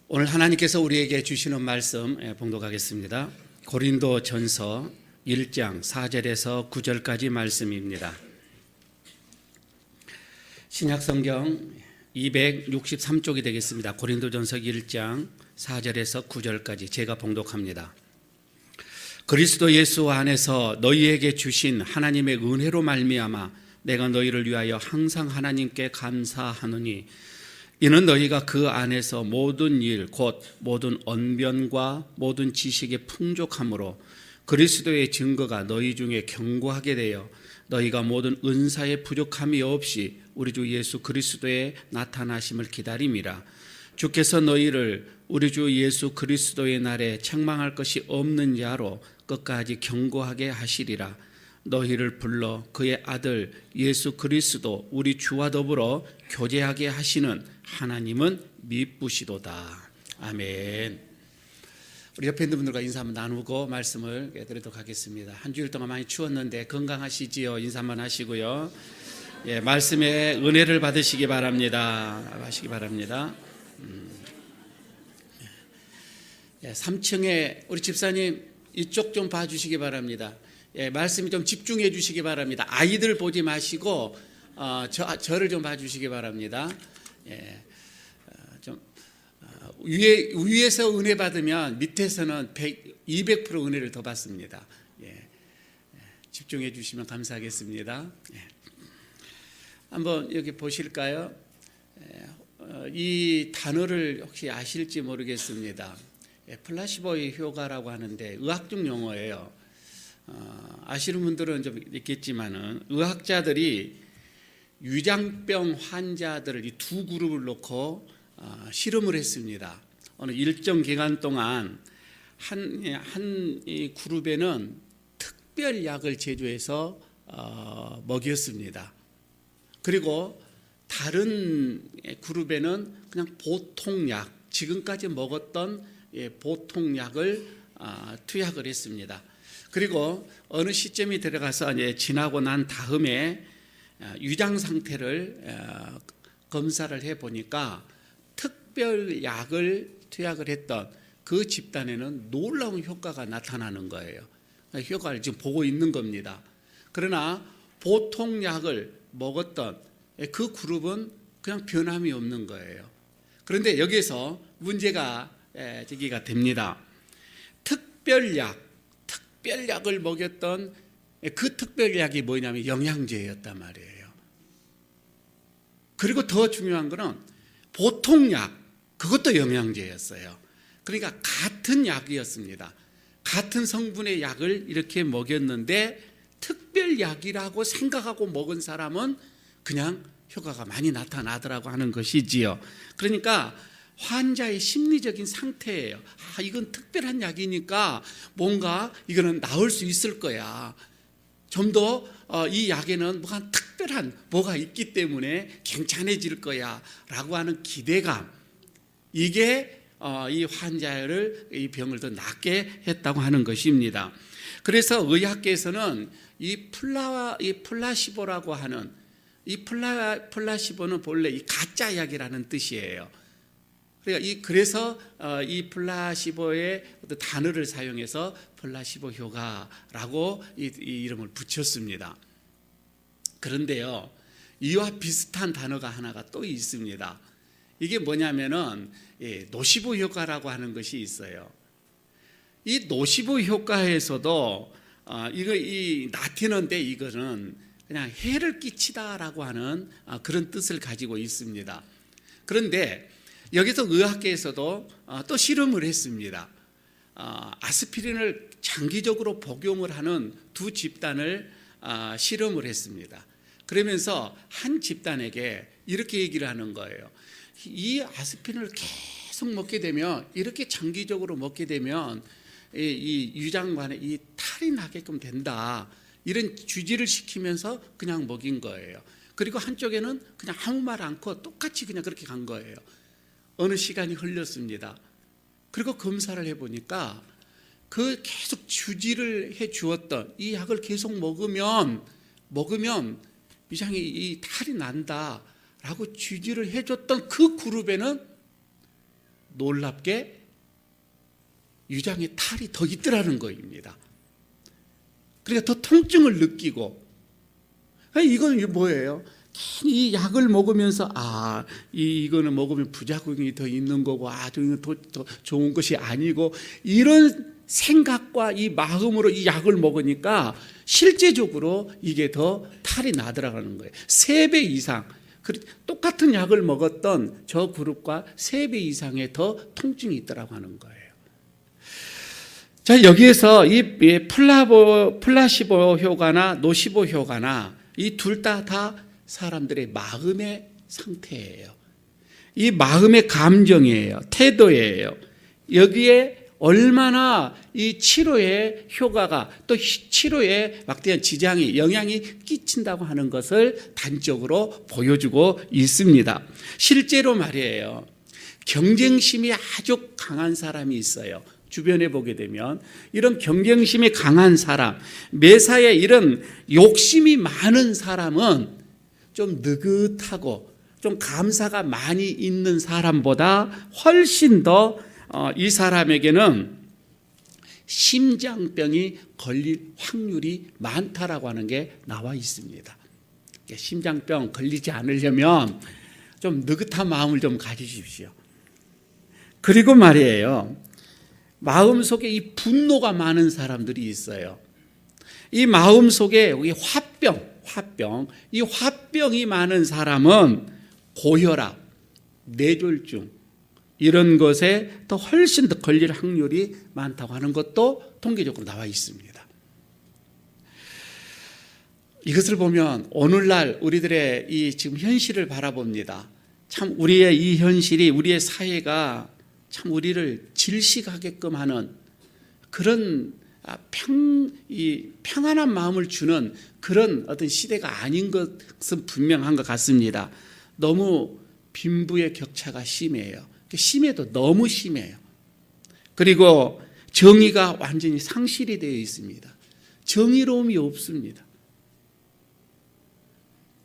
오늘 하나님께서 우리에게 주시는 말씀 봉독하겠습니다. 고린도전서 1장 4절에서 9절까지 말씀입니다. 신약성경 263쪽이 되겠습니다. 고린도전서 1장 4절에서 9절까지 제가 봉독합니다. 그리스도 예수 안에서 너희에게 주신 하나님의 은혜로 말미암아 내가 너희를 위하여 항상 하나님께 감사하노니 이는 너희가 그 안에서 모든 일 곧 모든 언변과 모든 지식의 풍족함으로 그리스도의 증거가 너희 중에 견고하게 되어 너희가 모든 은사의 부족함이 없이 우리 주 예수 그리스도의 나타나심을 기다림이라. 주께서 너희를 우리 주 예수 그리스도의 날에 책망할 것이 없는 자로 끝까지 견고하게 하시리라. 너희를 불러 그의 아들 예수 그리스도 우리 주와 더불어 교제하게 하시는 하나님은 미쁘시도다. 아멘. 우리 옆에 있는 분들과 인사 한번 나누고 말씀을 드리도록 하겠습니다. 한 주일 동안 많이 추웠는데 건강하시지요? 인사 한번 하시고요. 예, 말씀의 은혜를 받으시기 바랍니다. 하시기 바랍니다. 3층에 우리 집사님 이쪽 좀 봐주시기 바랍니다. 예, 말씀이 좀 집중해 주시기 바랍니다. 아이들 보지 마시고 저를 좀 봐주시기 바랍니다. 예, 좀 위에서 은혜 받으면 밑에서는 200% 은혜를 더 받습니다. 예, 집중해 주시면 감사하겠습니다. 예. 한번 여기 보실까요? 이 단어를 혹시 아실지 모르겠습니다. 플라시보의 효과라고 하는데 의학적 용어예요. 아시는 분들은 좀 있겠지만은 의학자들이 위장병 환자들을 이 두 그룹을 놓고 실험을 했습니다. 어느 일정 기간 동안 한 그룹에는 특별 약을 제조해서 먹였습니다. 그리고 다른 그룹에는 그냥 보통 약, 지금까지 먹었던 보통 약을 투약을 했습니다. 그리고 어느 시점이 들어가서 이제 지나고 난 다음에 위장 상태를 검사를 해 보니까 특별 약을 투약을 했던 그 집단에는 놀라운 효과가 나타나는 거예요. 효과를 지금 보고 있는 겁니다. 그러나 보통 약을 먹었던 그 그룹은 그냥 변함이 없는 거예요. 그런데 여기서 문제가 제기가 됩니다. 특별약을 먹였던 그 특별약이 뭐냐면 영양제였단 말이에요. 그리고 더 중요한 거는 보통약, 그것도 영양제였어요. 그러니까 같은 약이었습니다. 같은 성분의 약을 이렇게 먹였는데 특별약이라고 생각하고 먹은 사람은 그냥 효과가 많이 나타나더라고 하는 것이지요. 그러니까 환자의 심리적인 상태예요. 이건 특별한 약이니까 뭔가 이거는 나을 수 있을 거야. 좀 더 이 약에는 뭔가 특별한 뭐가 있기 때문에 괜찮아질 거야 라고 하는 기대감, 이게 이 환자를 이 병을 더 낫게 했다고 하는 것입니다. 그래서 의학계에서는 이 플라시보라고 하는 이 플라시보는 본래 이 가짜 약이라는 뜻이에요. 그래서 이 플라시보의 어떤 단어를 사용해서 플라시보 효과라고 이 이름을 붙였습니다. 그런데요, 이와 비슷한 단어가 하나가 또 있습니다. 이게 뭐냐면은 노시보 효과라고 하는 것이 있어요. 이 노시보 효과에서도 이 나티는데 이거는 그냥 해를 끼치다라고 하는 그런 뜻을 가지고 있습니다. 그런데 여기서 의학계에서도 또 실험을 했습니다. 아스피린을 장기적으로 복용을 하는 두 집단을 실험을 했습니다. 그러면서 한 집단에게 이렇게 얘기를 하는 거예요. 이 아스피린을 계속 먹게 되면, 이렇게 장기적으로 먹게 되면 이 위장관에 이 탈이 나게끔 된다, 이런 주지를 시키면서 그냥 먹인 거예요. 그리고 한쪽에는 그냥 아무 말 않고 똑같이 그냥 그렇게 간 거예요. 어느 시간이 흘렀습니다. 그리고 검사를 해보니까 그 계속 주지를 해 주었던 이 약을 계속 먹으면 위장이 이 탈이 난다라고 주지를 해줬던 그 그룹에는 놀랍게 유장에 탈이 더 있더라는 거입니다. 그러니까 더 통증을 느끼고, 이건 뭐예요? 이 약을 먹으면서 이거는 먹으면 부작용이 더 있는 거고, 이건 더 좋은 것이 아니고, 이런 생각과 이 마음으로 이 약을 먹으니까 실제적으로 이게 더 탈이 나더라는 거예요. 3배 이상, 똑같은 약을 먹었던 저 그룹과 3배 이상의 더 통증이 있더라고 하는 거예요. 자, 여기에서 이 플라시보 효과나 노시보 효과나 이 둘 다 사람들의 마음의 상태예요. 이 마음의 감정이에요. 태도예요. 여기에 얼마나 이 치료의 효과가 또 치료에 막대한 지장이 영향이 끼친다고 하는 것을 단적으로 보여주고 있습니다. 실제로 말이에요. 경쟁심이 아주 강한 사람이 있어요. 주변에 보게 되면 이런 경쟁심이 강한 사람, 매사에 이런 욕심이 많은 사람은 좀 느긋하고 좀 감사가 많이 있는 사람보다 훨씬 더 이 사람에게는 심장병이 걸릴 확률이 많다라고 하는 게 나와 있습니다. 심장병 걸리지 않으려면 좀 느긋한 마음을 좀 가지십시오. 그리고 말이에요. 마음속에 이 분노가 많은 사람들이 있어요. 이 마음속에 이 화병, 이 화병이 많은 사람은 고혈압, 뇌졸중 이런 것에 더 훨씬 더 걸릴 확률이 많다고 하는 것도 통계적으로 나와 있습니다. 이것을 보면 오늘날 우리들의 이 지금 현실을 바라봅니다. 참 우리의 이 현실이 우리의 사회가 참 우리를 질식하게끔 하는 그런 평안한 마음을 주는 그런 어떤 시대가 아닌 것은 분명한 것 같습니다. 너무 빈부의 격차가 심해요. 심해도 너무 심해요. 그리고 정의가 완전히 상실이 되어 있습니다. 정의로움이 없습니다.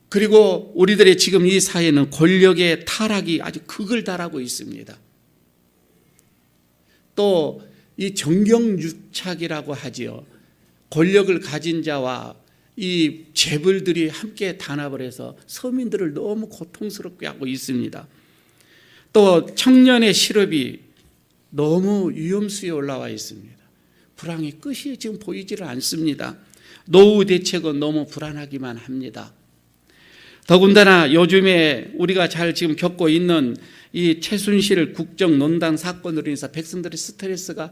그리고 우리들의 지금 이 사회는 권력의 타락이 아주 극을 달하고 있습니다. 또 이 정경유착이라고 하지요. 권력을 가진 자와 이 재벌들이 함께 단합을 해서 서민들을 너무 고통스럽게 하고 있습니다. 또 청년의 실업이 너무 위험수에 올라와 있습니다. 불황의 끝이 지금 보이지를 않습니다. 노후 대책은 너무 불안하기만 합니다. 더군다나 요즘에 우리가 잘 지금 겪고 있는 이 최순실 국정농단 사건으로 인해서 백성들의 스트레스가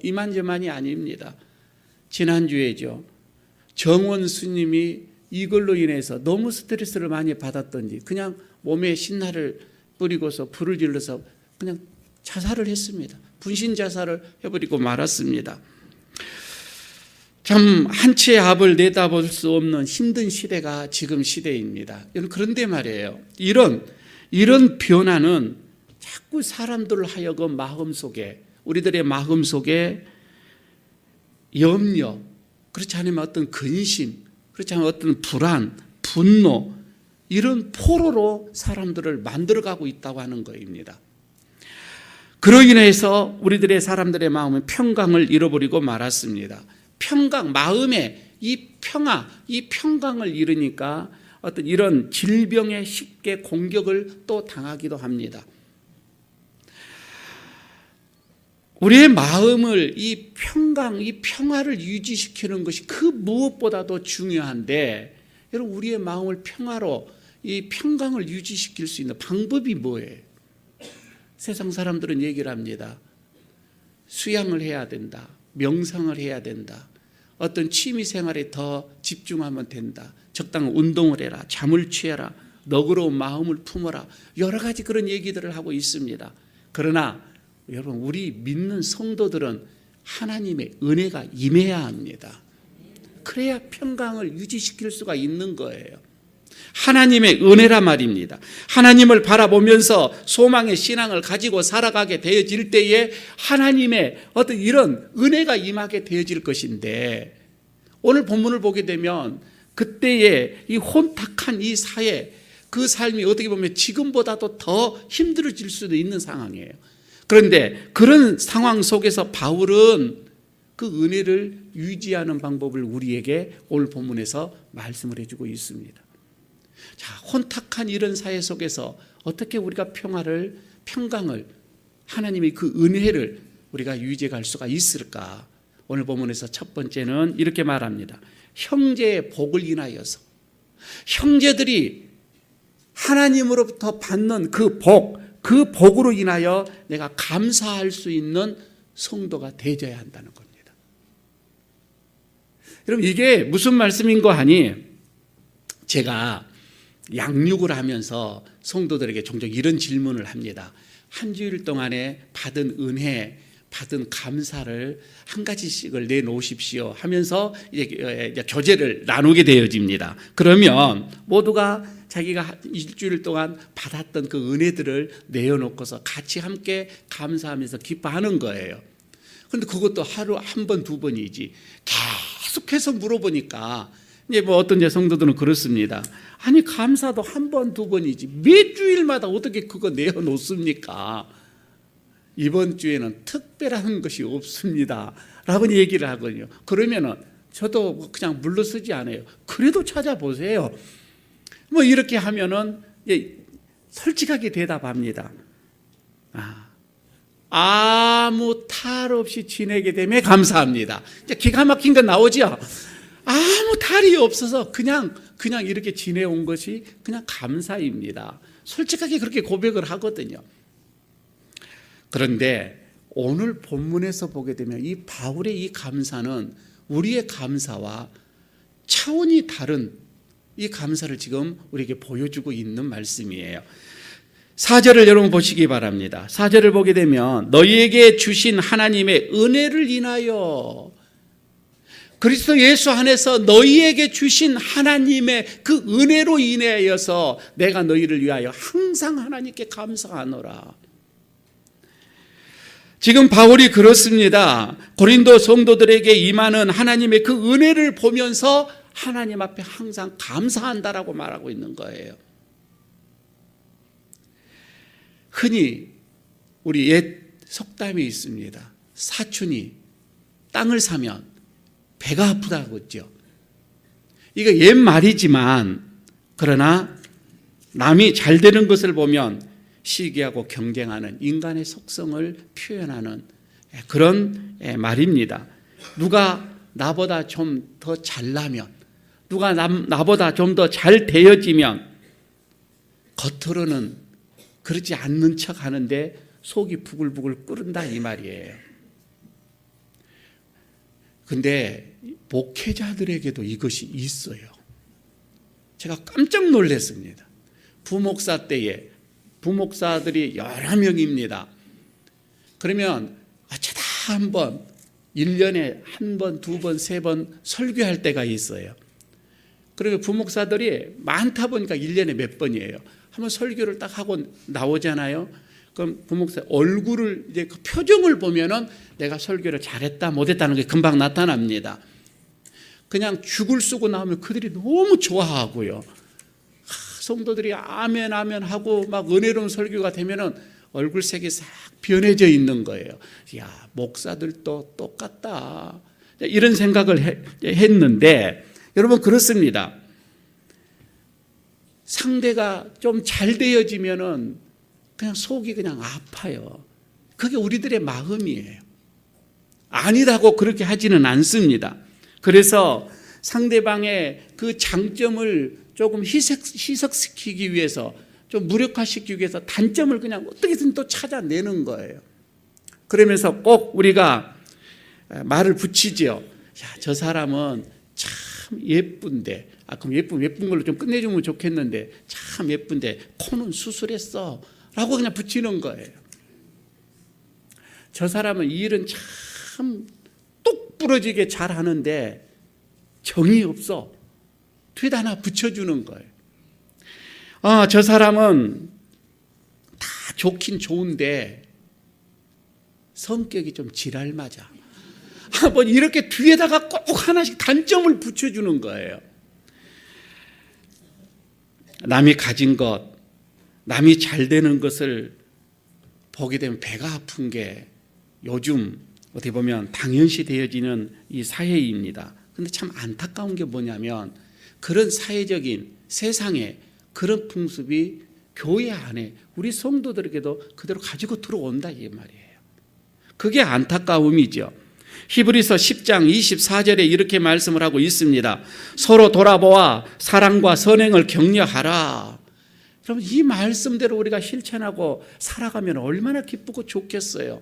이만저만이 아닙니다. 지난주에죠. 정원 스님이 이걸로 인해서 너무 스트레스를 많이 받았던지 그냥 몸에 신나를 뿌리고서 불을 질러서 그냥 자살을 했습니다. 분신 자살을 해버리고 말았습니다. 참 한치의 앞을 내다볼 수 없는 힘든 시대가 지금 시대입니다. 그런데 말이에요. 이런 변화는 자꾸 사람들 하여금 마음속에 우리들의 마음속에 염려, 그렇지 않으면 어떤 근심, 그렇지 않으면 어떤 불안, 분노 이런 포로로 사람들을 만들어가고 있다고 하는 것입니다. 그로 인해서 우리들의 사람들의 마음은 평강을 잃어버리고 말았습니다. 평강, 마음의 이 평화, 이 평강을 잃으니까 어떤 이런 질병에 쉽게 공격을 또 당하기도 합니다. 우리의 마음을 이 평강, 이 평화를 유지시키는 것이 그 무엇보다도 중요한데 여러분 우리의 마음을 평화로 이 평강을 유지시킬 수 있는 방법이 뭐예요? 세상 사람들은 얘기를 합니다. 수양을 해야 된다. 명상을 해야 된다. 어떤 취미 생활에 더 집중하면 된다. 적당한 운동을 해라. 잠을 취해라. 너그러운 마음을 품어라. 여러 가지 그런 얘기들을 하고 있습니다. 그러나 여러분 우리 믿는 성도들은 하나님의 은혜가 임해야 합니다. 그래야 평강을 유지시킬 수가 있는 거예요. 하나님의 은혜란 말입니다. 하나님을 바라보면서 소망의 신앙을 가지고 살아가게 되어질 때에 하나님의 어떤 이런 은혜가 임하게 되어질 것인데 오늘 본문을 보게 되면 그때의 이 혼탁한 이 사회 그 삶이 어떻게 보면 지금보다도 더 힘들어질 수도 있는 상황이에요. 그런데 그런 상황 속에서 바울은 그 은혜를 유지하는 방법을 우리에게 오늘 본문에서 말씀을 해주고 있습니다. 자, 혼탁한 이런 사회 속에서 어떻게 우리가 평강을, 하나님의 그 은혜를 우리가 유지해 갈 수가 있을까? 오늘 본문에서 첫 번째는 이렇게 말합니다. 형제의 복을 인하여서, 형제들이 하나님으로부터 받는 그 복으로 인하여 내가 감사할 수 있는 성도가 되어야 한다는 겁니다. 여러분, 이게 무슨 말씀인 거 아니? 제가 양육을 하면서 성도들에게 종종 이런 질문을 합니다. 한 주일 동안에 받은 은혜, 받은 감사를 한 가지씩을 내놓으십시오 하면서 이제 교제를 나누게 되어집니다. 그러면 모두가 자기가 일주일 동안 받았던 그 은혜들을 내어놓고서 같이 함께 감사하면서 기뻐하는 거예요. 그런데 그것도 하루 한 번, 두 번이지 계속해서 물어보니까 이제 뭐 어떤 성도들은 그렇습니다. 아니, 감사도 한 번, 두 번이지 몇 주일마다 어떻게 그거 내어놓습니까? 이번 주에는 특별한 것이 없습니다 라고 얘기를 하거든요. 그러면은 저도 그냥 물러서지 않아요. 그래도 찾아보세요. 뭐 이렇게 하면은 솔직하게 대답합니다. 아무 탈 없이 지내게 되면 감사합니다. 기가 막힌 건 나오죠. 아무 탈이 없어서 그냥 이렇게 지내온 것이 그냥 감사입니다. 솔직하게 그렇게 고백을 하거든요. 그런데 오늘 본문에서 보게 되면 이 바울의 이 감사는 우리의 감사와 차원이 다른 이 감사를 지금 우리에게 보여주고 있는 말씀이에요. 4절을 여러분 보시기 바랍니다. 4절을 보게 되면 너희에게 주신 하나님의 은혜를 인하여, 그리스도 예수 안에서 너희에게 주신 하나님의 그 은혜로 인하여서 내가 너희를 위하여 항상 하나님께 감사하노라. 지금 바울이 그렇습니다. 고린도 성도들에게 임하는 하나님의 그 은혜를 보면서 하나님 앞에 항상 감사한다라고 말하고 있는 거예요. 흔히 우리 옛 속담이 있습니다. 사촌이 땅을 사면 배가 아프다고 했죠. 이거 옛 말이지만 그러나 남이 잘 되는 것을 보면 시기하고 경쟁하는 인간의 속성을 표현하는 그런 말입니다. 누가 나보다 좀 더 잘나면, 누가 나보다 좀 더 잘 되어지면 겉으로는 그러지 않는 척 하는데 속이 부글부글 끓는다 이 말이에요. 근데 목회자들에게도 이것이 있어요. 제가 깜짝 놀랐습니다. 부목사 때에 부목사들이 여러 명입니다. 그러면 어쩌다 한번 1년에 한 번, 두 번, 세 번 설교할 때가 있어요. 그리고 부목사들이 많다 보니까 1년에 몇 번이에요. 한번 설교를 딱 하고 나오잖아요. 그럼 부목사 얼굴을 이제 그 표정을 보면은 내가 설교를 잘했다 못했다는 게 금방 나타납니다. 그냥 죽을 쓰고 나오면 그들이 너무 좋아하고요. 성도들이 아멘 아멘 하고 막 은혜로운 설교가 되면은 얼굴색이 싹 변해져 있는 거예요. 야, 목사들도 똑같다. 이런 생각을 했는데 여러분 그렇습니다. 상대가 좀 잘 되어지면은 그냥 속이 그냥 아파요. 그게 우리들의 마음이에요. 아니라고 그렇게 하지는 않습니다. 그래서 상대방의 그 장점을 조금 희석시키기 위해서, 좀 무력화시키기 위해서 단점을 그냥 어떻게든 또 찾아내는 거예요. 그러면서 꼭 우리가 말을 붙이죠. 야, 저 사람은 참 예쁜데, 그럼 예쁜 걸로 좀 끝내주면 좋겠는데, 참 예쁜데 코는 수술했어 라고 그냥 붙이는 거예요. 저 사람은 이 일은 참 똑 부러지게 잘하는데 정이 없어. 뒤에다 하나 붙여주는 거예요. 저 사람은 다 좋긴 좋은데 성격이 좀 지랄 맞아. 뭐 이렇게 뒤에다가 꼭 하나씩 단점을 붙여주는 거예요. 남이 가진 것, 남이 잘 되는 것을 보게 되면 배가 아픈 게 요즘 어떻게 보면 당연시 되어지는 이 사회입니다. 근데 참 안타까운 게 뭐냐면 그런 사회적인 세상에 그런 풍습이 교회 안에 우리 성도들에게도 그대로 가지고 들어온다 이 말이에요. 그게 안타까움이죠. 히브리서 10장 24절에 이렇게 말씀을 하고 있습니다. 서로 돌아보아 사랑과 선행을 격려하라. 여러분 이 말씀대로 우리가 실천하고 살아가면 얼마나 기쁘고 좋겠어요.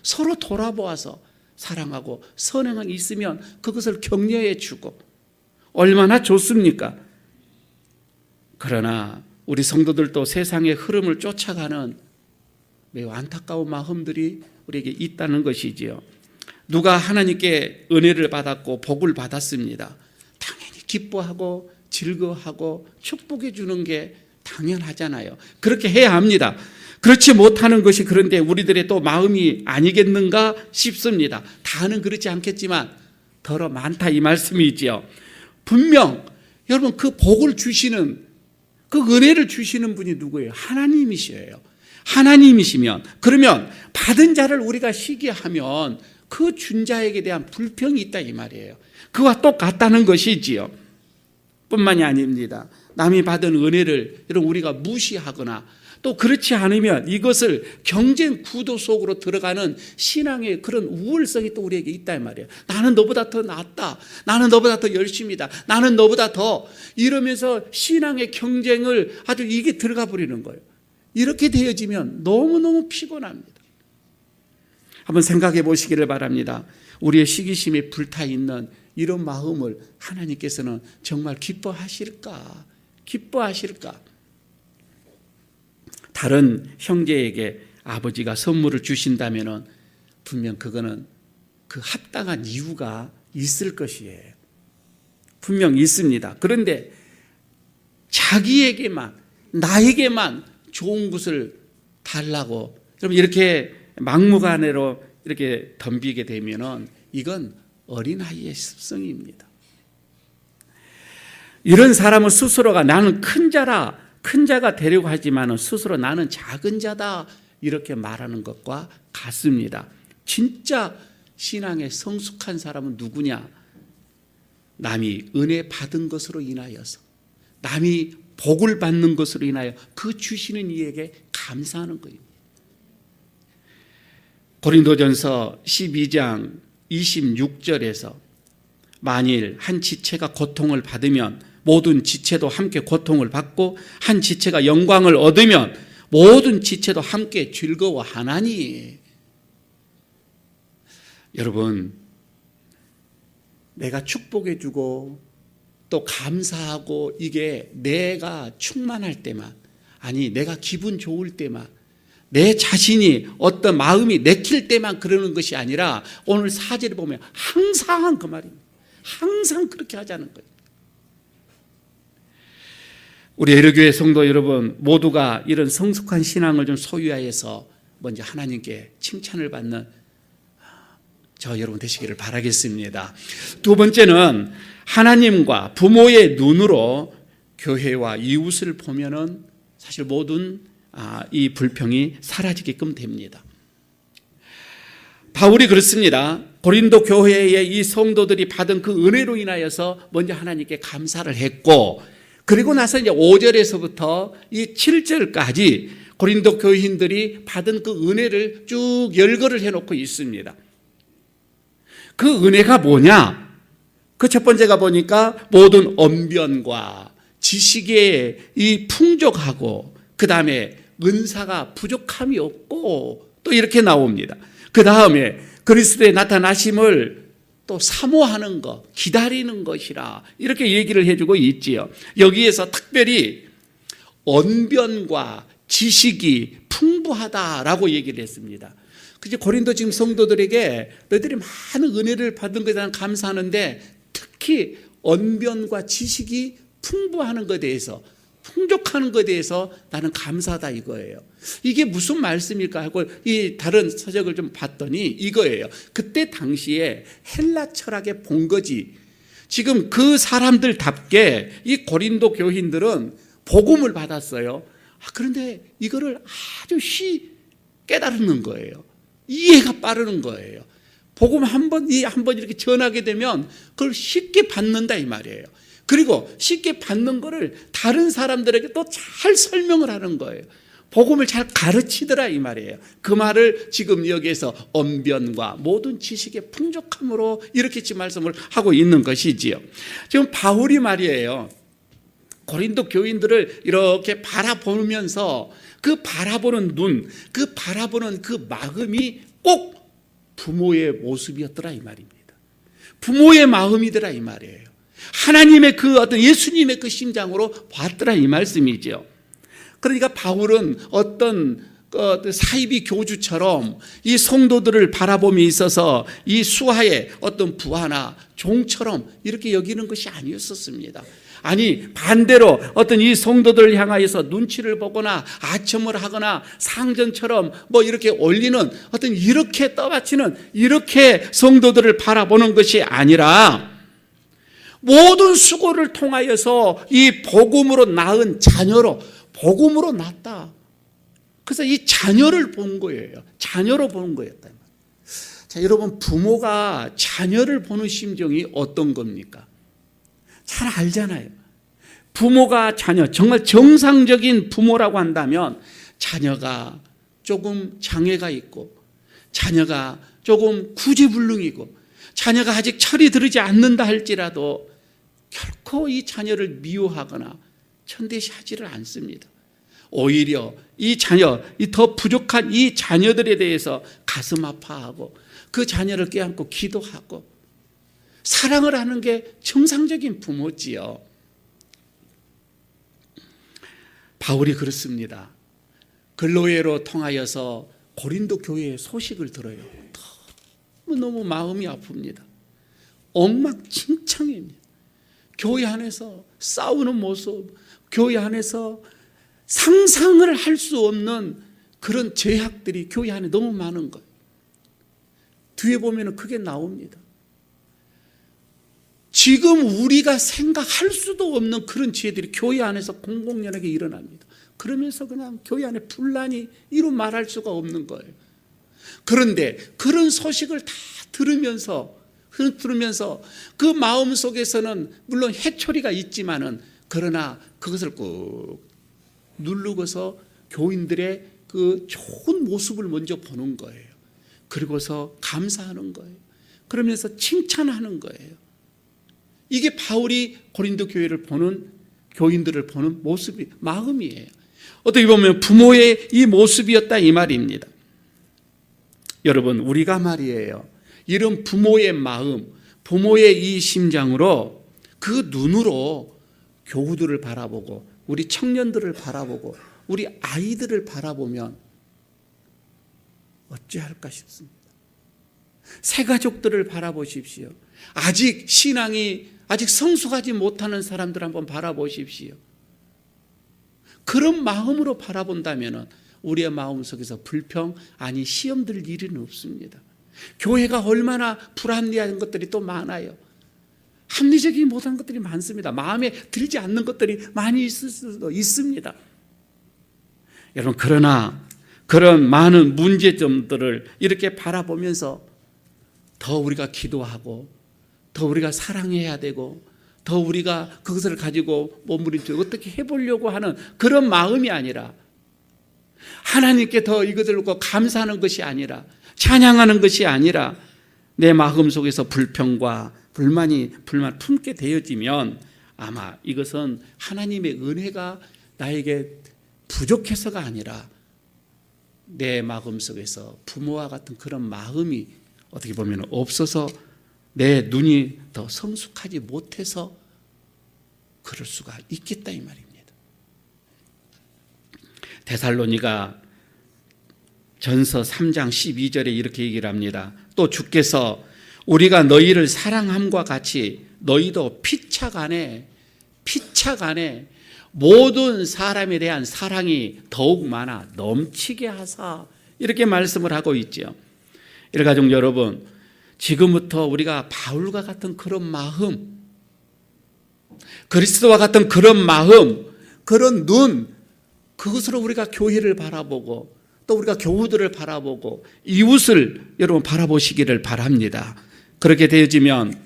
서로 돌아보아서 사랑하고 선행이 있으면 그것을 격려해 주고 얼마나 좋습니까? 그러나 우리 성도들도 세상의 흐름을 쫓아가는 매우 안타까운 마음들이 우리에게 있다는 것이지요. 누가 하나님께 은혜를 받았고 복을 받았습니다. 당연히 기뻐하고 즐거워하고 축복해 주는 게 당연하잖아요. 그렇게 해야 합니다. 그렇지 못하는 것이 그런데 우리들의 또 마음이 아니겠는가 싶습니다. 다는 그렇지 않겠지만 더러 많다 이 말씀이지요. 분명 여러분 그 복을 주시는 그 은혜를 주시는 분이 누구예요? 하나님이셔요. 하나님이시면 그러면 받은 자를 우리가 시기하면 그 준 자에게 대한 불평이 있다 이 말이에요. 그와 똑같다는 것이지요. 뿐만이 아닙니다. 남이 받은 은혜를 여러분 우리가 무시하거나 또 그렇지 않으면 이것을 경쟁 구도 속으로 들어가는 신앙의 그런 우월성이 또 우리에게 있다 이 말이에요. 나는 너보다 더 낫다. 나는 너보다 더 열심이다. 나는 너보다 더 이러면서 신앙의 경쟁을 아주 이게 들어가 버리는 거예요. 이렇게 되어지면 너무너무 피곤합니다. 한번 생각해 보시기를 바랍니다. 우리의 시기심에 불타있는 이런 마음을 하나님께서는 정말 기뻐하실까? 기뻐하실까? 다른 형제에게 아버지가 선물을 주신다면 분명 그거는 그 합당한 이유가 있을 것이에요. 분명 있습니다. 그런데 자기에게만 나에게만 좋은 것을 달라고 여러분 이렇게 막무가내로 이렇게 덤비게 되면은 이건 어린아이의 습성입니다. 이런 사람은 스스로가 나는 큰 자가 되려고 하지만 스스로 나는 작은 자다 이렇게 말하는 것과 같습니다. 진짜 신앙에 성숙한 사람은 누구냐? 남이 은혜 받은 것으로 인하여서 남이 복을 받는 것으로 인하여 그 주시는 이에게 감사하는 거예요. 고린도전서 12장 26절에서 만일 한 지체가 고통을 받으면 모든 지체도 함께 고통을 받고 한 지체가 영광을 얻으면 모든 지체도 함께 즐거워하나니. 여러분 내가 축복해 주고 또 감사하고 이게 내가 충만할 때만 아니 내가 기분 좋을 때만 내 자신이 어떤 마음이 내킬 때만 그러는 것이 아니라 오늘 사절에 보면 항상 그 말입니다. 항상 그렇게 하자는 거예요. 우리 에르교회 성도 여러분 모두가 이런 성숙한 신앙을 좀 소유하여서 먼저 하나님께 칭찬을 받는 저 여러분 되시기를 바라겠습니다. 두 번째는 하나님과 부모의 눈으로 교회와 이웃을 보면은 사실 모든 이 불평이 사라지게끔 됩니다. 바울이 그렇습니다. 고린도 교회의 이 성도들이 받은 그 은혜로 인하여서 먼저 하나님께 감사를 했고 그리고 나서 이제 5절에서부터 이 7절까지 고린도 교인들이 받은 그 은혜를 쭉 열거를 해놓고 있습니다. 그 은혜가 뭐냐? 그 첫 번째가 보니까 모든 언변과 지식의 이 풍족하고 그 다음에 은사가 부족함이 없고 또 이렇게 나옵니다. 그 다음에 그리스도의 나타나심을 또 사모하는 것, 기다리는 것이라 이렇게 얘기를 해주고 있지요. 여기에서 특별히 언변과 지식이 풍부하다라고 얘기를 했습니다. 그게 고린도 지금 성도들에게 너희들이 많은 은혜를 받은 것에 대한 감사하는데 특히 언변과 지식이 풍부하는 것에 대해서 풍족하는 것에 대해서 나는 감사하다 이거예요. 이게 무슨 말씀일까 하고 이 다른 서적을 좀 봤더니 이거예요. 그때 당시에 헬라 철학의 본거지. 지금 그 사람들답게 이 고린도 교인들은 복음을 받았어요. 그런데 이거를 아주 쉽게 깨달는 거예요. 이해가 빠르는 거예요. 복음 한번 이렇게 전하게 되면 그걸 쉽게 받는다 이 말이에요. 그리고 쉽게 받는 거를 다른 사람들에게 또 잘 설명을 하는 거예요. 복음을 잘 가르치더라 이 말이에요. 그 말을 지금 여기에서 언변과 모든 지식의 풍족함으로 이렇게 지금 말씀을 하고 있는 것이지요. 지금 바울이 말이에요, 고린도 교인들을 이렇게 바라보면서 그 바라보는 눈, 그 바라보는 그 마음이 꼭 부모의 모습이었더라 이 말입니다. 부모의 마음이더라 이 말이에요. 하나님의 그 어떤 예수님의 그 심장으로 봤더라 이 말씀이죠. 그러니까 바울은 어떤 사이비 교주처럼 이 성도들을 바라봄에 있어서 이 수하의 어떤 부하나 종처럼 이렇게 여기는 것이 아니었었습니다. 아니, 반대로 어떤 이 성도들을 향하여서 눈치를 보거나 아첨을 하거나 상전처럼 뭐 이렇게 올리는 어떤 이렇게 떠받치는 이렇게 성도들을 바라보는 것이 아니라 모든 수고를 통하여서 이 복음으로 낳은 자녀로, 복음으로 낳았다. 그래서 이 자녀를 본 거예요. 자녀로 보는 거였다. 자, 여러분, 부모가 자녀를 보는 심정이 어떤 겁니까? 잘 알잖아요. 부모가 자녀, 정말 정상적인 부모라고 한다면 자녀가 조금 장애가 있고 자녀가 조금 구제불능이고 자녀가 아직 철이 들지 않는다 할지라도 결코 이 자녀를 미워하거나 천대시하지를 않습니다. 오히려 이 자녀, 이 더 부족한 이 자녀들에 대해서 가슴 아파하고 그 자녀를 껴안고 기도하고 사랑을 하는 게 정상적인 부모지요. 바울이 그렇습니다. 글로예로 통하여서 고린도 교회의 소식을 들어요. 너무 마음이 아픕니다. 엉망진창입니다. 교회 안에서 싸우는 모습, 교회 안에서 상상을 할 수 없는 그런 죄악들이 교회 안에 너무 많은 거예요. 뒤에 보면 그게 나옵니다. 지금 우리가 생각할 수도 없는 그런 죄들이 교회 안에서 공공연하게 일어납니다. 그러면서 그냥 교회 안에 분란이 이루 말할 수가 없는 거예요. 그런데 그런 소식을 다 들으면서 그 마음 속에서는 물론 해초리가 있지만은 그러나 그것을 꾹 누르고서 교인들의 그 좋은 모습을 먼저 보는 거예요. 그리고서 감사하는 거예요. 그러면서 칭찬하는 거예요. 이게 바울이 고린도 교회를 보는, 교인들을 보는 모습이, 마음이에요. 어떻게 보면 부모의 이 모습이었다 이 말입니다. 여러분, 우리가 말이에요, 이런 부모의 마음, 부모의 이 심장으로 그 눈으로 교우들을 바라보고 우리 청년들을 바라보고 우리 아이들을 바라보면 어찌할까 싶습니다. 새가족들을 바라보십시오. 아직 신앙이 아직 성숙하지 못하는 사람들 한번 바라보십시오. 그런 마음으로 바라본다면 우리의 마음속에서 불평, 아니 시험 들 일은 없습니다. 교회가 얼마나 불합리한 것들이 또 많아요. 합리적이지 못한 것들이 많습니다. 마음에 들지 않는 것들이 많이 있을 수도 있습니다. 여러분, 그러나 그런 많은 문제점들을 이렇게 바라보면서 더 우리가 기도하고 더 우리가 사랑해야 되고 더 우리가 그것을 가지고 몸부림쳐 어떻게 해보려고 하는 그런 마음이 아니라 하나님께 더 이것을 놓고 감사하는 것이 아니라 찬양하는 것이 아니라 내 마음 속에서 불평과 불만 품게 되어지면 아마 이것은 하나님의 은혜가 나에게 부족해서가 아니라 내 마음 속에서 부모와 같은 그런 마음이 어떻게 보면 없어서 내 눈이 더 성숙하지 못해서 그럴 수가 있겠다 이 말입니다. 데살로니가 전서 3장 12절에 이렇게 얘기를 합니다. 또 주께서 우리가 너희를 사랑함과 같이 너희도 피차간에 모든 사람에 대한 사랑이 더욱 많아 넘치게 하사 이렇게 말씀을 하고 있죠. 일가족 여러분, 지금부터 우리가 바울과 같은 그런 마음, 그리스도와 같은 그런 마음, 그런 눈, 그것으로 우리가 교회를 바라보고 또 우리가 교우들을 바라보고 이웃을 여러분 바라보시기를 바랍니다. 그렇게 되어지면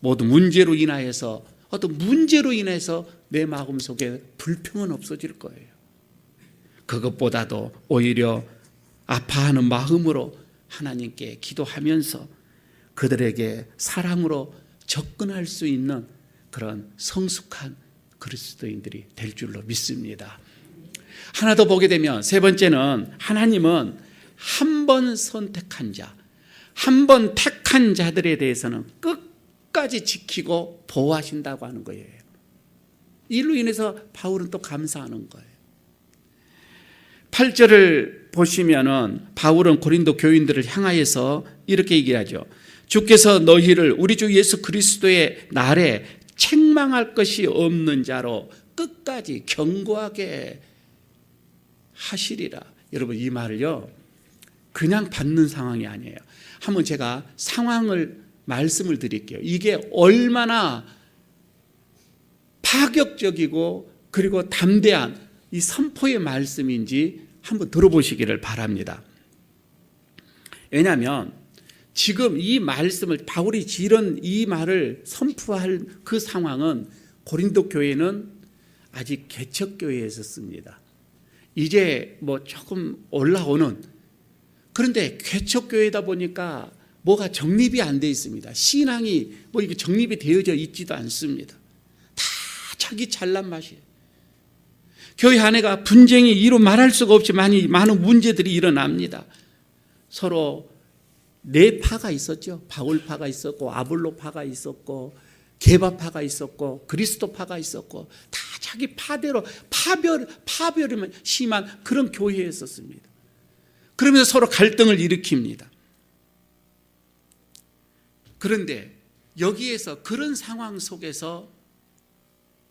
모두 문제로 인하여서 어떤 문제로 인해서 내 마음속에 불평은 없어질 거예요. 그것보다도 오히려 아파하는 마음으로 하나님께 기도하면서 그들에게 사랑으로 접근할 수 있는 그런 성숙한 그리스도인들이 될 줄로 믿습니다. 하나 더 보게 되면 세 번째는 하나님은 한 번 선택한 자, 한 번 택한 자들에 대해서는 끝까지 지키고 보호하신다고 하는 거예요. 이로 인해서 바울은 또 감사하는 거예요. 8절을 보시면은 바울은 고린도 교인들을 향하여서 이렇게 얘기하죠. 주께서 너희를 우리 주 예수 그리스도의 날에 책망할 것이 없는 자로 끝까지 견고하게 하시리라. 여러분 이 말을요 그냥 받는 상황이 아니에요. 한번 제가 말씀을 드릴게요. 이게 얼마나 파격적이고 그리고 담대한 이 선포의 말씀인지 한번 들어보시기를 바랍니다. 왜냐하면 지금 이 말씀을 바울이 이런 이 말을 선포할 그 상황은 고린도 교회는 아직 개척교회에 있었습니다. 이제 뭐 조금 올라오는, 그런데 개척교회다 보니까 뭐가 정립이 안 돼 있습니다. 신앙이 뭐 이게 정립이 되어져 있지도 않습니다. 다 자기 잘난 맛이에요. 교회 안에가 분쟁이 이루 말할 수가 없이 많은 문제들이 일어납니다. 서로 네 파가 있었죠. 바울파가 있었고 아볼로파가 있었고 게바파가 있었고 그리스도파가 있었고 다 자기 파대로 파별이 심한 그런 교회였었습니다. 그러면서 서로 갈등을 일으킵니다. 그런데 여기에서 그런 상황 속에서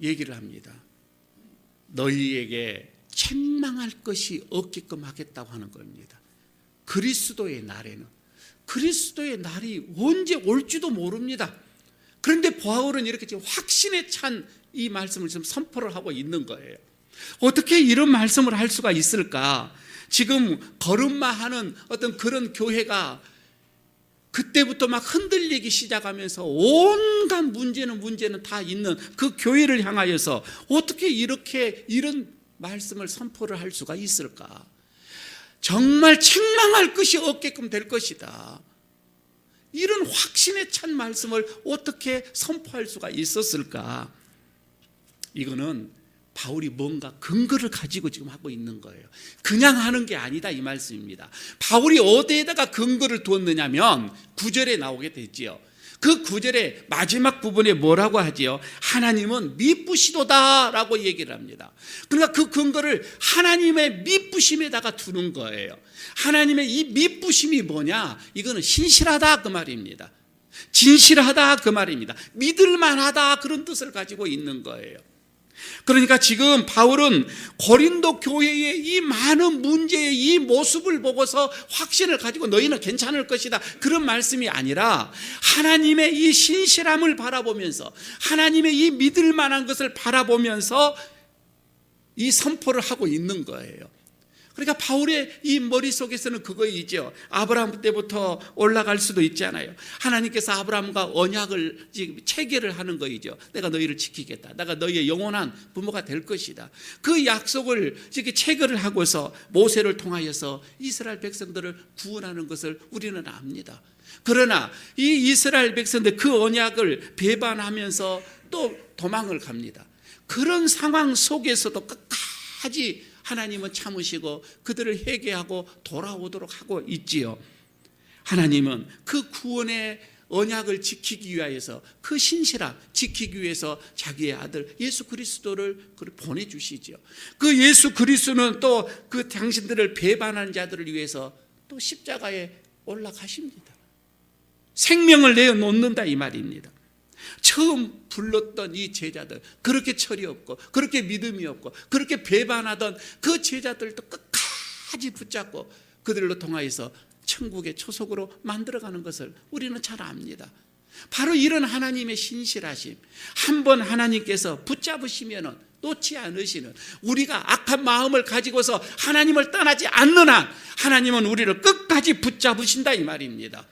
얘기를 합니다. 너희에게 책망할 것이 없게끔 하겠다고 하는 겁니다. 그리스도의 날에는. 그리스도의 날이 언제 올지도 모릅니다. 그런데 바울은 이렇게 지금 확신에 찬 이 말씀을 지금 선포를 하고 있는 거예요. 어떻게 이런 말씀을 할 수가 있을까? 지금 걸음마하는 어떤 그런 교회가 그때부터 막 흔들리기 시작하면서 온갖 문제는 다 있는 그 교회를 향하여서 어떻게 이런 말씀을 선포를 할 수가 있을까? 정말 책망할 것이 없게끔 될 것이다. 이런 확신에 찬 말씀을 어떻게 선포할 수가 있었을까? 이거는 바울이 뭔가 근거를 가지고 지금 하고 있는 거예요. 그냥 하는 게 아니다 이 말씀입니다. 바울이 어디에다가 근거를 두었느냐면 9절에 나오게 되지요. 그 9절의 마지막 부분에 뭐라고 하지요? 하나님은 미쁘시도다라고 얘기를 합니다. 그러니까 그 근거를 하나님의 미쁘심에다가 두는 거예요. 하나님의 이 미쁘심이 뭐냐? 이거는 신실하다 그 말입니다. 진실하다 그 말입니다. 믿을만하다 그런 뜻을 가지고 있는 거예요. 그러니까 지금 바울은 고린도 교회의 이 많은 문제의 이 모습을 보고서 확신을 가지고 너희는 괜찮을 것이다 그런 말씀이 아니라 하나님의 이 신실함을 바라보면서 하나님의 이 믿을 만한 것을 바라보면서 이 선포를 하고 있는 거예요. 그러니까 바울의 이 머릿속에서는 그거이죠. 아브라함 때부터 올라갈 수도 있잖아요. 하나님께서 아브라함과 언약을 체결을 하는 거이죠. 내가 너희를 지키겠다. 내가 너희의 영원한 부모가 될 것이다. 그 약속을 체결을 하고서 모세를 통하여서 이스라엘 백성들을 구원하는 것을 우리는 압니다. 그러나 이 이스라엘 백성들 그 언약을 배반하면서 또 도망을 갑니다. 그런 상황 속에서도 끝까지 하나님은 참으시고 그들을 회개하고 돌아오도록 하고 있지요. 하나님은 그 구원의 언약을 지키기 위하여서 그 신실함 지키기 위해서 자기의 아들 예수 그리스도를 보내주시죠. 그 예수 그리스도는 또 그 당신들을 배반한 자들을 위해서 또 십자가에 올라가십니다. 생명을 내어놓는다 이 말입니다. 처음 불렀던 이 제자들, 그렇게 철이 없고 그렇게 믿음이 없고 그렇게 배반하던 그 제자들도 끝까지 붙잡고 그들로 통하여서 천국의 초석으로 만들어가는 것을 우리는 잘 압니다. 바로 이런 하나님의 신실하심, 한번 하나님께서 붙잡으시면 놓지 않으시는, 우리가 악한 마음을 가지고서 하나님을 떠나지 않는 한 하나님은 우리를 끝까지 붙잡으신다 이 말입니다.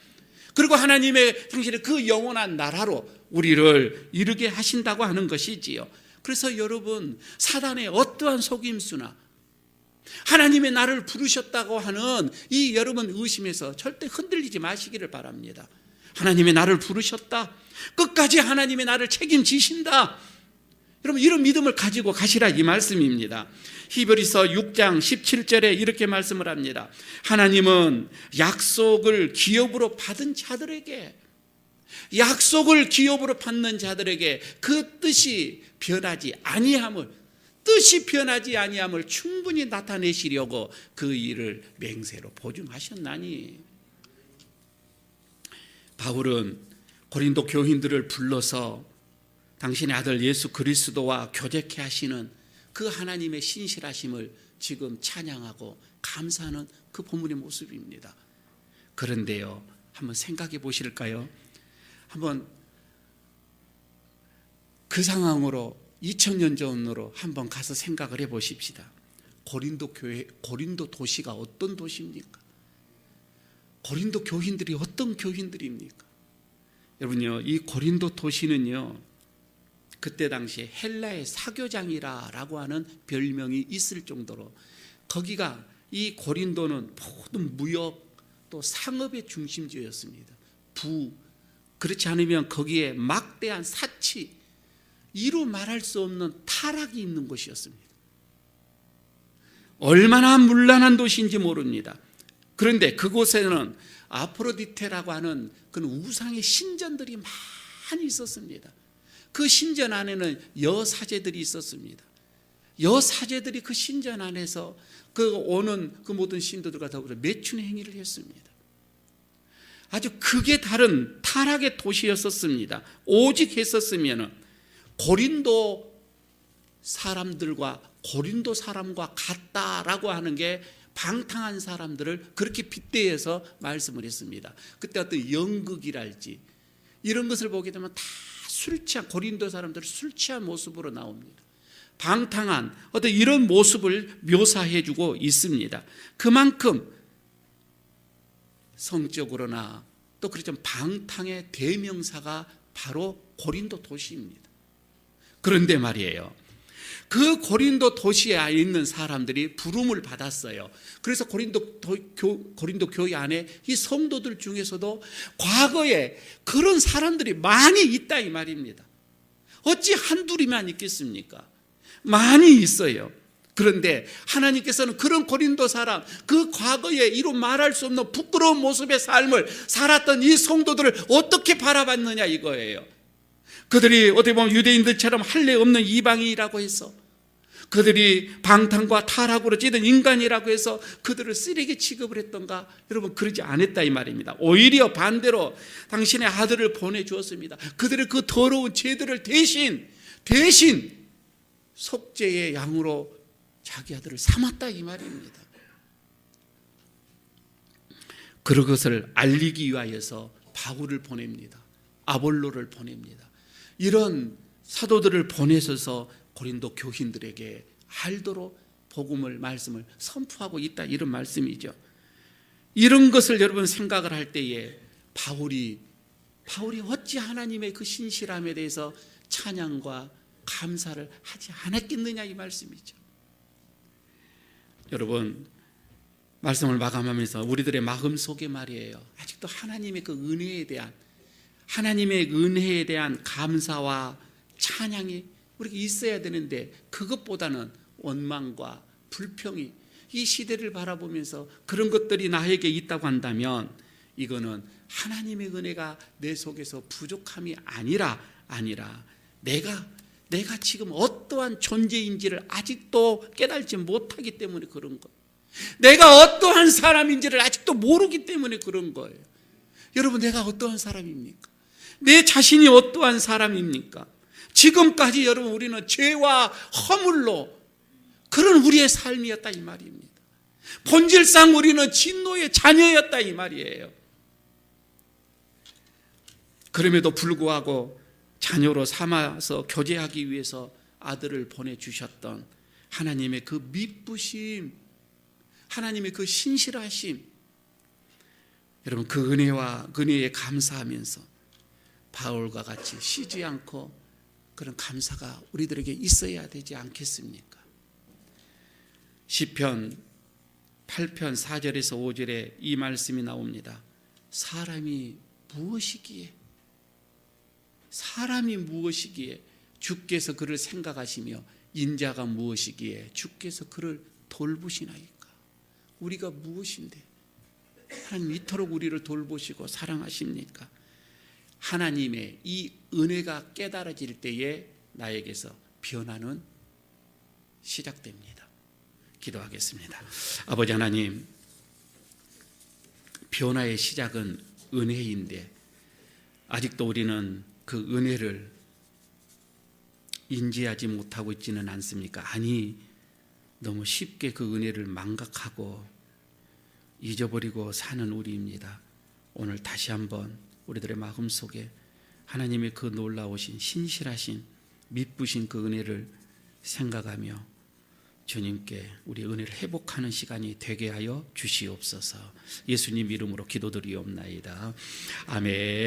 그리고 하나님의 당신의 그 영원한 나라로 우리를 이르게 하신다고 하는 것이지요. 그래서 여러분, 사단의 어떠한 속임수나 하나님의 나를 부르셨다고 하는 이 여러분 의심에서 절대 흔들리지 마시기를 바랍니다. 하나님의 나를 부르셨다, 끝까지 하나님의 나를 책임지신다, 여러분 이런 믿음을 가지고 가시라 이 말씀입니다. 히브리서 6장 17절에 이렇게 말씀을 합니다. 하나님은 약속을 기업으로 받은 자들에게, 약속을 기업으로 받는 자들에게 그 뜻이 변하지 아니함을 충분히 나타내시려고 그 일을 맹세로 보증하셨나니. 바울은 고린도 교인들을 불러서 당신의 아들 예수 그리스도와 교제케 하시는 그 하나님의 신실하심을 지금 찬양하고 감사하는 그 본문의 모습입니다. 그런데요, 한번 생각해 보실까요? 한번 그 상황으로 2000년 전으로 한번 가서 생각을 해 보십시다. 고린도 교회, 고린도 도시가 어떤 도시입니까? 고린도 교인들이 어떤 교인들입니까? 여러분요, 이 고린도 도시는요, 그때 당시에 헬라의 사교장이라고 하는 별명이 있을 정도로, 거기가, 이 고린도는 모든 무역 또 상업의 중심지였습니다. 그렇지 않으면 거기에 막대한 사치, 이루 말할 수 없는 타락이 있는 곳이었습니다. 얼마나 문란한 도시인지 모릅니다. 그런데 그곳에는 아프로디테라고 하는 그런 우상의 신전들이 많이 있었습니다. 그 신전 안에는 여사제들이 있었습니다. 여사제들이 그 신전 안에서 그 오는 그 모든 신도들과 더불어 매춘의 행위를 했습니다. 아주 극에 다른 타락의 도시였었습니다. 오직 했었으면 고린도 사람과 같다라고 하는 게 방탕한 사람들을 그렇게 빗대어서 말씀을 했습니다. 그때 어떤 연극이랄지 이런 것을 보게 되면 다 술 취한, 고린도 사람들은 술 취한 모습으로 나옵니다. 방탕한 어떤 이런 모습을 묘사해 주고 있습니다. 그만큼 성적으로나 또 그렇지만 방탕의 대명사가 바로 고린도 도시입니다. 그런데 말이에요, 그 고린도 도시에 있는 사람들이 부름을 받았어요. 그래서 고린도 교회 안에 이 성도들 중에서도 과거에 그런 사람들이 많이 있다 이 말입니다. 어찌 한둘이만 있겠습니까? 많이 있어요. 그런데 하나님께서는 그런 고린도 사람, 그 과거에 이루 말할 수 없는 부끄러운 모습의 삶을 살았던 이 성도들을 어떻게 바라봤느냐 이거예요. 그들이 어떻게 보면 유대인들처럼 할례 없는 이방인이라고 해서, 그들이 방탕과 타락으로 찌든 인간이라고 해서 그들을 쓰레기 취급을 했던가? 여러분, 그러지 않았다 이 말입니다. 오히려 반대로 당신의 아들을 보내주었습니다. 그들의 그 더러운 죄들을 대신 속죄의 양으로 자기 아들을 삼았다 이 말입니다. 그것을 알리기 위하여서 바울을 보냅니다. 아볼로를 보냅니다. 이런 사도들을 보내셔서 고린도 교인들에게 알도록 복음을, 말씀을 선포하고 있다, 이런 말씀이죠. 이런 것을 여러분 생각을 할 때에 바울이 어찌 하나님의 그 신실함에 대해서 찬양과 감사를 하지 않았겠느냐 이 말씀이죠. 여러분, 말씀을 마감하면서 우리들의 마음속에 말이에요, 아직도 하나님의 그 은혜에 대한 감사와 찬양이 우리가 있어야 되는데, 그것보다는 원망과 불평이 이 시대를 바라보면서 그런 것들이 나에게 있다고 한다면, 이거는 하나님의 은혜가 내 속에서 부족함이 아니라 내가 지금 어떠한 존재인지를 아직도 깨달지 못하기 때문에 그런 거예요. 내가 어떠한 사람인지를 아직도 모르기 때문에 그런 거예요. 여러분, 내가 어떠한 사람입니까? 내 자신이 어떠한 사람입니까? 지금까지 여러분, 우리는 죄와 허물로 그런 우리의 삶이었다 이 말입니다. 본질상 우리는 진노의 자녀였다 이 말이에요. 그럼에도 불구하고 자녀로 삼아서 교제하기 위해서 아들을 보내주셨던 하나님의 그 미쁘심, 하나님의 그 신실하심, 여러분 그 은혜와 그 은혜에 감사하면서 바울과 같이 쉬지 않고 그런 감사가 우리들에게 있어야 되지 않겠습니까? 시편 8편 4절에서 5절에 이 말씀이 나옵니다. 사람이 무엇이기에 주께서 그를 생각하시며 인자가 무엇이기에 주께서 그를 돌보시나이까. 우리가 무엇인데 하나님 이토록 우리를 돌보시고 사랑하십니까? 하나님의 이 은혜가 깨달아질 때에 나에게서 변화는 시작됩니다. 기도하겠습니다. 아버지 하나님, 변화의 시작은 은혜인데 아직도 우리는 그 은혜를 인지하지 못하고 있지는 않습니까? 아니, 너무 쉽게 그 은혜를 망각하고 잊어버리고 사는 우리입니다. 오늘 다시 한번 우리들의 마음속에 하나님의 그 놀라우신 신실하신 미쁘신 그 은혜를 생각하며 주님께 우리 은혜를 회복하는 시간이 되게 하여 주시옵소서. 예수님 이름으로 기도드리옵나이다. 아멘.